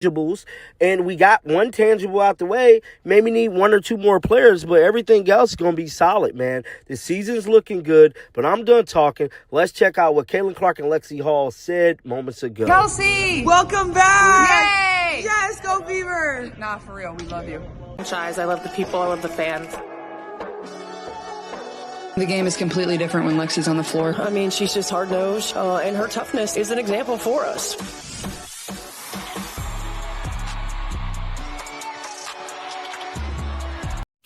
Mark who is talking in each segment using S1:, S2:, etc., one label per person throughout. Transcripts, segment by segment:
S1: intangibles, and we got one tangible out the way. Maybe need one or two more players, but everything else is going to be solid, man. The season's looking good, but I'm done talking. Let's check out what Caitlin Clark and Lexi Hall said moments ago.
S2: Kelsey!
S3: Welcome back!
S2: Yay!
S3: Yes, go Fever!
S2: Nah, for real, we love you.
S4: I love the people, I love the fans.
S5: The game is completely different when Lexi's on the floor.
S4: I mean, she's just hard-nosed, and her toughness is an example for us.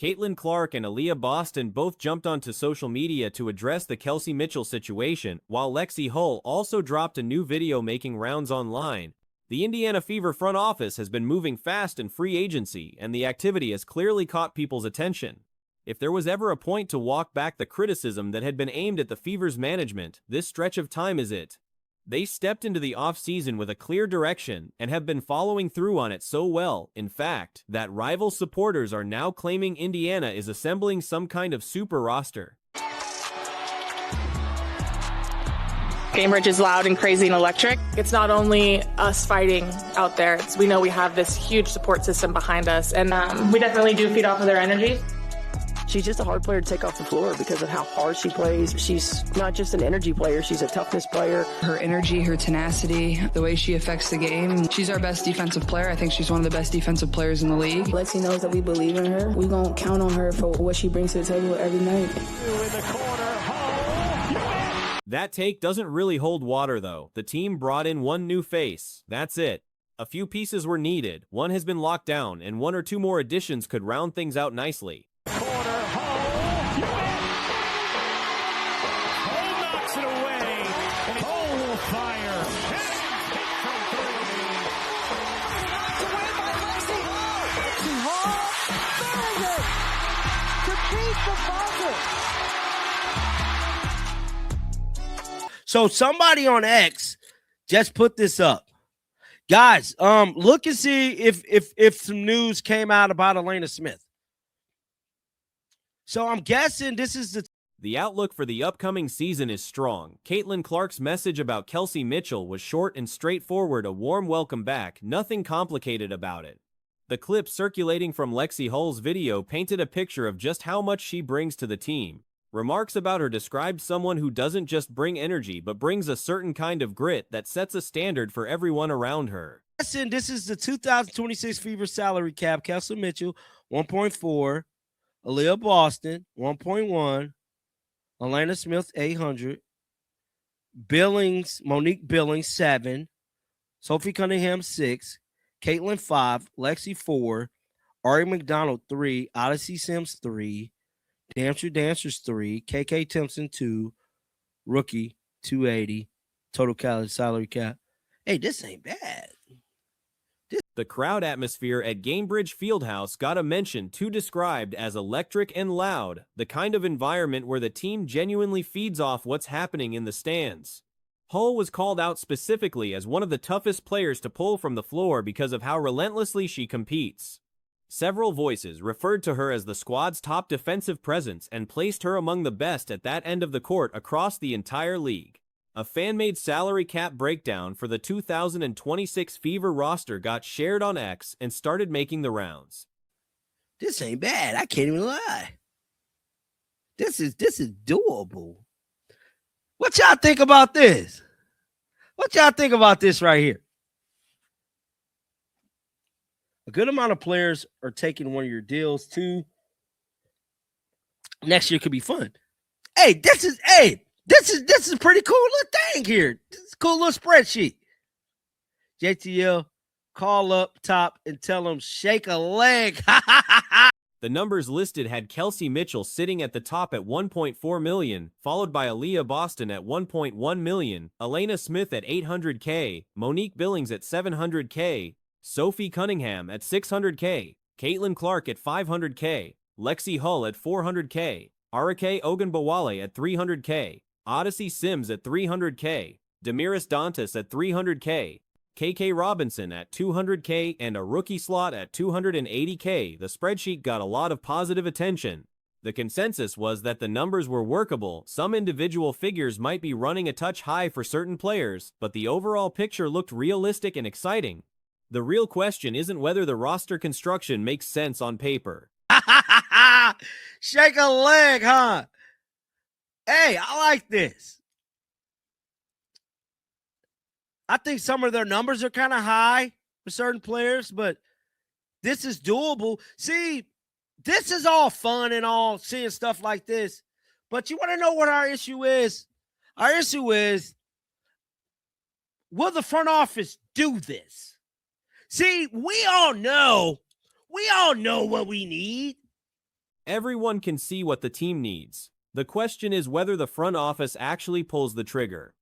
S6: Caitlin Clark and Aaliyah Boston both jumped onto social media to address the Kelsey Mitchell situation, while Lexi Hull also dropped a new video making rounds online. The Indiana Fever front office has been moving fast in free agency, and the activity has clearly caught people's attention. If there was ever a point to walk back the criticism that had been aimed at the Fever's management, this stretch of time is it. They stepped into the offseason with a clear direction and have been following through on it so well, in fact, that rival supporters are now claiming Indiana is assembling some kind of super roster.
S4: Cambridge is loud and crazy and electric. It's not only us fighting out there, we know we have this huge support system behind us, and we definitely do feed off of their energy. She's just a hard player to take off the floor because of how hard she plays. She's not just an energy player, she's a toughness player.
S5: Her energy, her tenacity, the way she affects the game. She's our best defensive player. I think she's one of the best defensive players in the league.
S7: Lexi knows that we believe in her. We're going to count on her for what she brings to the table every night.
S6: That take doesn't really hold water, though. The team brought in one new face. That's it. A few pieces were needed, one has been locked down, and one or two more additions could round things out nicely.
S1: So somebody on X just put this up. Guys, look and see if some news came out about Elena Smith. So I'm guessing this is
S6: The outlook for the upcoming season is strong. Caitlin Clark's message about Kelsey Mitchell was short and straightforward, a warm welcome back, nothing complicated about it. The clip circulating from Lexi Hull's video painted a picture of just how much she brings to the team. Remarks about her described someone who doesn't just bring energy but brings a certain kind of grit that sets a standard for everyone around her.
S1: This is the 2026 Fever salary cap. Kelsey Mitchell, 1.4. Aaliyah Boston, 1.1. Elena Smith, 800. Monique Billings, 7. Sophie Cunningham, 6. Caitlin, 5. Lexi, 4. Ari McDonald, 3. Odyssey Sims, 3. Dancers, 3. KK Timpson, 2. Rookie, 280. Total college salary cap. Hey, this ain't bad.
S6: The crowd atmosphere at Gainbridge Fieldhouse got a mention too, described as electric and loud, the kind of environment where the team genuinely feeds off what's happening in the stands. Hull was called out specifically as one of the toughest players to pull from the floor because of how relentlessly she competes. Several voices referred to her as the squad's top defensive presence and placed her among the best at that end of the court across the entire league. A fan-made salary cap breakdown for the 2026 Fever roster got shared on X and started making the rounds.
S1: This ain't bad. I can't even lie. This is doable. What y'all think about this? What y'all think about this right here? A good amount of players are taking one of your deals too. Next year could be fun. This is a pretty cool little thing here. This is a cool little spreadsheet. JTL, call up top and tell them shake a leg.
S6: The numbers listed had Kelsey Mitchell sitting at the top at $1.4 million, followed by Aaliyah Boston at $1.1 million, Elena Smith at $800K, Monique Billings at $700K, Sophie Cunningham at $600K, Caitlin Clark at $500K, Lexi Hull at $400K, Arake Ogunbowale at $300K, Odyssey Sims at $300K, Damiris Dantas at $300K, KK Robinson at $200K, and a rookie slot at $280K. The spreadsheet got a lot of positive attention. The consensus was that the numbers were workable. Some individual figures might be running a touch high for certain players, but the overall picture looked realistic and exciting. The real question isn't whether the roster construction makes sense on paper.
S1: Shake a leg, huh? Hey, I like this. I think some of their numbers are kind of high for certain players, but this is doable. See, this is all fun and all seeing stuff like this. But you want to know what our issue is? Our issue is, will the front office do this? See, we all know what we need.
S6: Everyone can see what the team needs. The question is whether the front office actually pulls the trigger.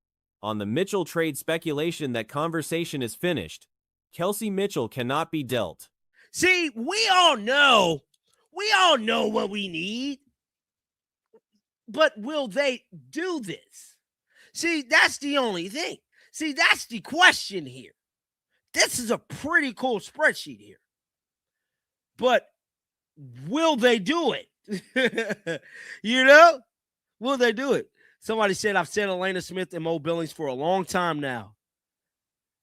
S6: On the Mitchell trade speculation, that conversation is finished. Kelsey Mitchell cannot be dealt.
S1: See, we all know what we need. But will they do this? See, that's the only thing. See, that's the question here. This is a pretty cool spreadsheet here. But will they do it? You know? Will they do it? Somebody said, I've said Elena Smith and Mo Billings for a long time now.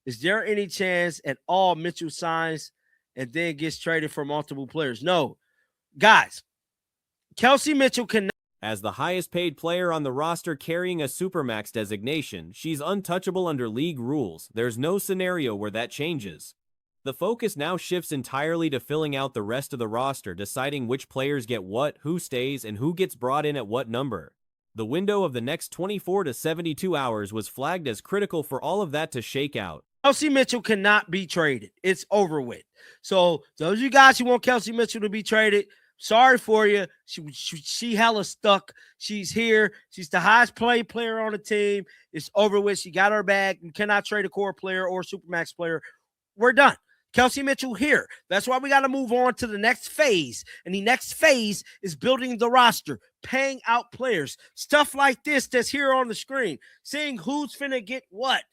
S1: Is there any chance at all Mitchell signs and then gets traded for multiple players? No. Guys, Kelsey Mitchell cannot.
S6: As the highest paid player on the roster carrying a Supermax designation, she's untouchable under league rules. There's no scenario where that changes. The focus now shifts entirely to filling out the rest of the roster, deciding which players get what, who stays, and who gets brought in at what number. The window of the next 24 to 72 hours was flagged as critical for all of that to shake out.
S1: Kelsey Mitchell cannot be traded. It's over with. So those of you guys who want Kelsey Mitchell to be traded, sorry for you. She hella stuck. She's here. She's the highest paid player on the team. It's over with. She got her bag. You cannot trade a core player or Supermax player. We're done. Kelsey Mitchell here. That's why we got to move on to the next phase. And the next phase is building the roster, paying out players. Stuff like this that's here on the screen. Seeing who's finna get what.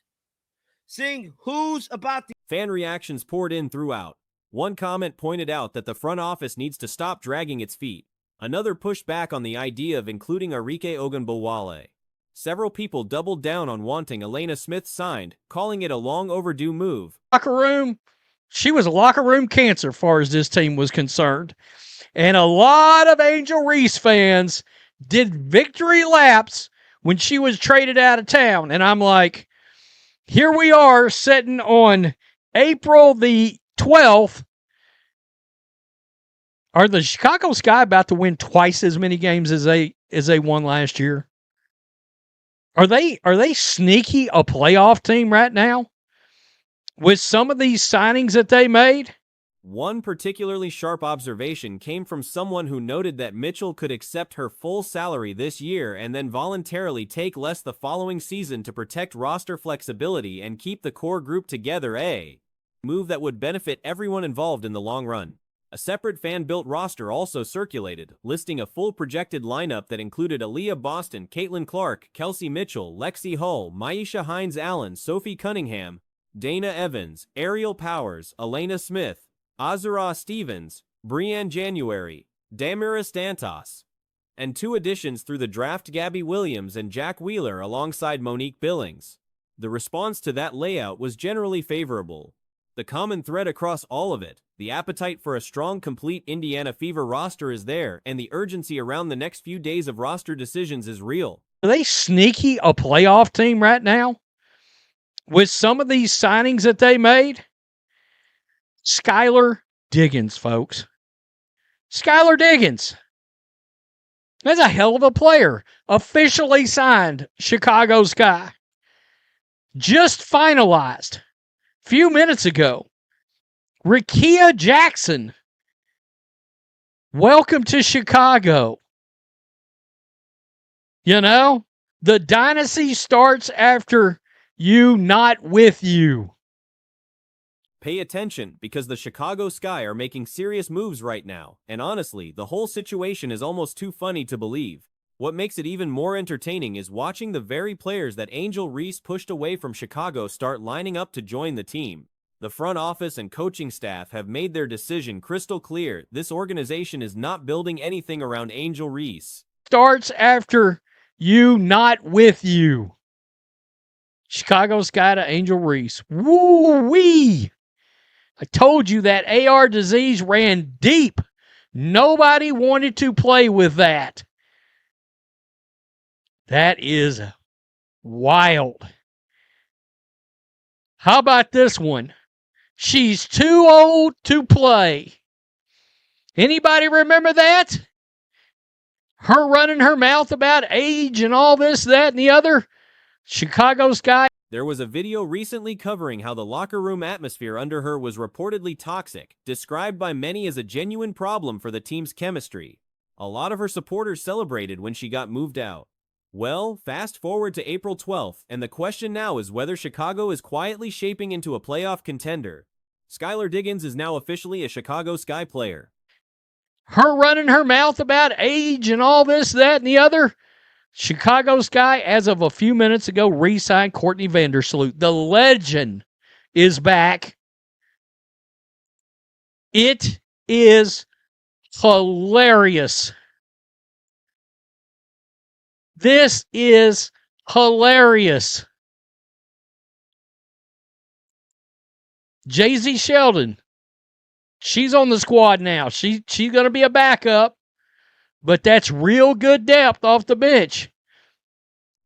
S1: Seeing who's about to.
S6: Fan reactions poured in throughout. One comment pointed out that the front office needs to stop dragging its feet. Another pushed back on the idea of including Arike Ogunbowale. Several people doubled down on wanting Elena Smith signed, calling it a long overdue move.
S8: Locker room, she was a locker room cancer as far as this team was concerned. And a lot of Angel Reese fans did victory laps when she was traded out of town. And I'm like, here we are sitting on April the 12th. Are the Chicago Sky about to win twice as many games as they won last year? Are they sneaky a playoff team right now with some of these signings that they made?
S6: One particularly sharp observation came from someone who noted that Mitchell could accept her full salary this year and then voluntarily take less the following season to protect roster flexibility and keep the core group together, a move that would benefit everyone involved in the long run. A separate fan-built roster also circulated, listing a full projected lineup that included Aaliyah Boston, Caitlin Clark, Kelsey Mitchell, Lexi Hull, Myesha Hines-Allen, Sophie Cunningham, Dana Evans, Ariel Powers, Elena Smith, Azura Stevens, Brianne January, Damaris Dantas, and 2 additions through the draft, Gabby Williams and Jack Wheeler alongside Monique Billings. The response to that layout was generally favorable. The common thread across all of it, the appetite for a strong, complete Indiana Fever roster is there, and the urgency around the next few days of roster decisions is real.
S8: Are they sneaky a playoff team right now with some of these signings that they made? Skylar Diggins, folks. Skylar Diggins. That's a hell of a player. Officially signed Chicago Sky. Just finalized a few minutes ago. Rikia Jackson. Welcome to Chicago. You know, the dynasty starts after you, not with you.
S6: Pay attention, because the Chicago Sky are making serious moves right now, and honestly, the whole situation is almost too funny to believe. What makes it even more entertaining is watching the very players that Angel Reese pushed away from Chicago start lining up to join the team. The front office and coaching staff have made their decision crystal clear. This organization is not building anything around Angel Reese.
S8: Starts after you, not with you. Chicago Sky to Angel Reese. Woo-wee! I told you that AR disease ran deep. Nobody wanted to play with that. That is wild. How about this one? She's too old to play. Anybody remember that? Her running her mouth about age and all this, that, and the other. Chicago Sky.
S6: There was a video recently covering how the locker room atmosphere under her was reportedly toxic, described by many as a genuine problem for the team's chemistry. A lot of her supporters celebrated when she got moved out. Well, fast forward to April 12th, and the question now is whether Chicago is quietly shaping into a playoff contender. Skylar Diggins is now officially a Chicago Sky player.
S8: Her running her mouth about age and all this, that, and the other. Chicago Sky, as of a few minutes ago, re-signed Courtney Vandersloot. The legend is back. It is hilarious. This is hilarious. Jay-Z Sheldon. She's on the squad now. She's going to be a backup. But that's real good depth off the bench.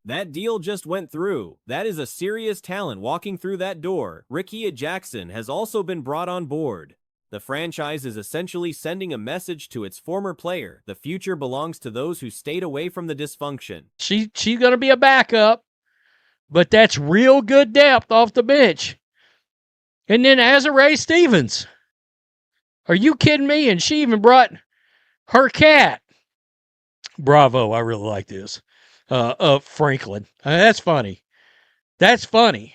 S6: That deal just went through. That is a serious talent walking through that door. Rickea Jackson has also been brought on board. The franchise is essentially sending a message to its former player. The future belongs to those who stayed away from the dysfunction.
S8: She's going to be a backup. But that's real good depth off the bench. And then Azurá Stevens. Are you kidding me? And she even brought her cat. Bravo, I really like this. Franklin. That's funny. That's funny.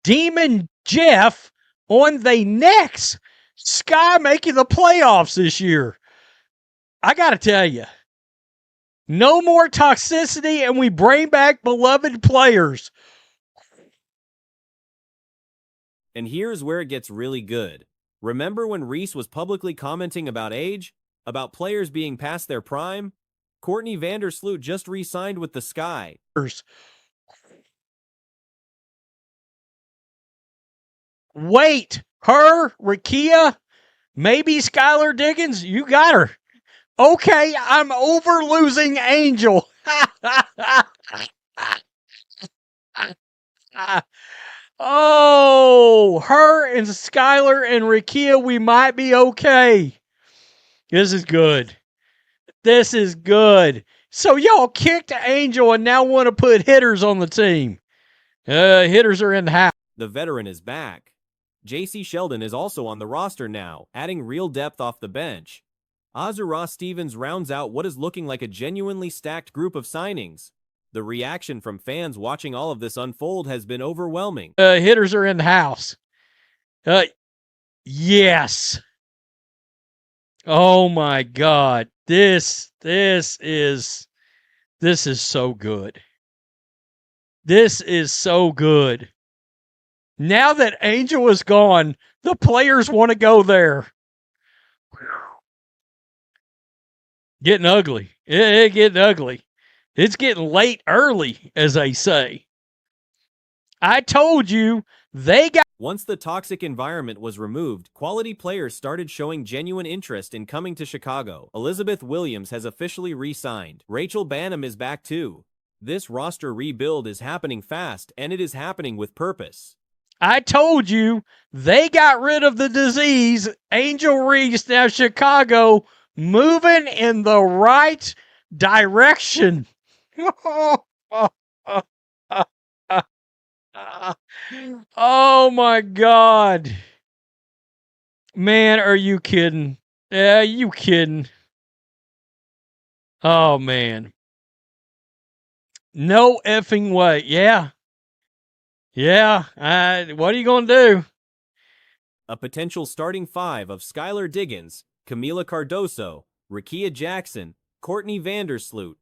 S8: Demon Jeff on the Knicks. Sky making the playoffs this year. I got to tell you, no more toxicity and we bring back beloved players.
S6: And here's where it gets really good. Remember when Reese was publicly commenting about age? About players being past their prime? Courtney Vandersloot just re-signed with the Sky.
S8: Wait, her, Rickea, maybe Skylar Diggins, you got her. Okay, I'm over losing Angel. Oh, her and Skylar and Rickea, we might be okay. This is good. This is good. So y'all kicked Angel and now want to put hitters on the team. Hitters are in the house.
S6: The veteran is back. J.C. Sheldon is also on the roster now, adding real depth off the bench. Azurá Stevens rounds out what is looking like a genuinely stacked group of signings. The reaction from fans watching all of this unfold has been overwhelming.
S8: Hitters are in the house. Yes. Oh my God. This is so good. This is so good. Now that Angel is gone, the players want to go there. Getting ugly. It's getting ugly. It's getting late early, as they say. I told you they got.
S6: Once the toxic environment was removed, quality players started showing genuine interest in coming to Chicago. Elizabeth Williams has officially re-signed. Rachel Banham is back too. This roster rebuild is happening fast, and it is happening with purpose.
S8: I told you they got rid of the disease. Angel Reese, now Chicago, moving in the right direction. Oh my God. Man, are you kidding? Yeah, you kidding. Oh man. No effing way. Yeah. Yeah. What are you going to do?
S6: A potential starting five of Skylar Diggins, Camila Cardoso, Rickea Jackson, Courtney Vandersloot,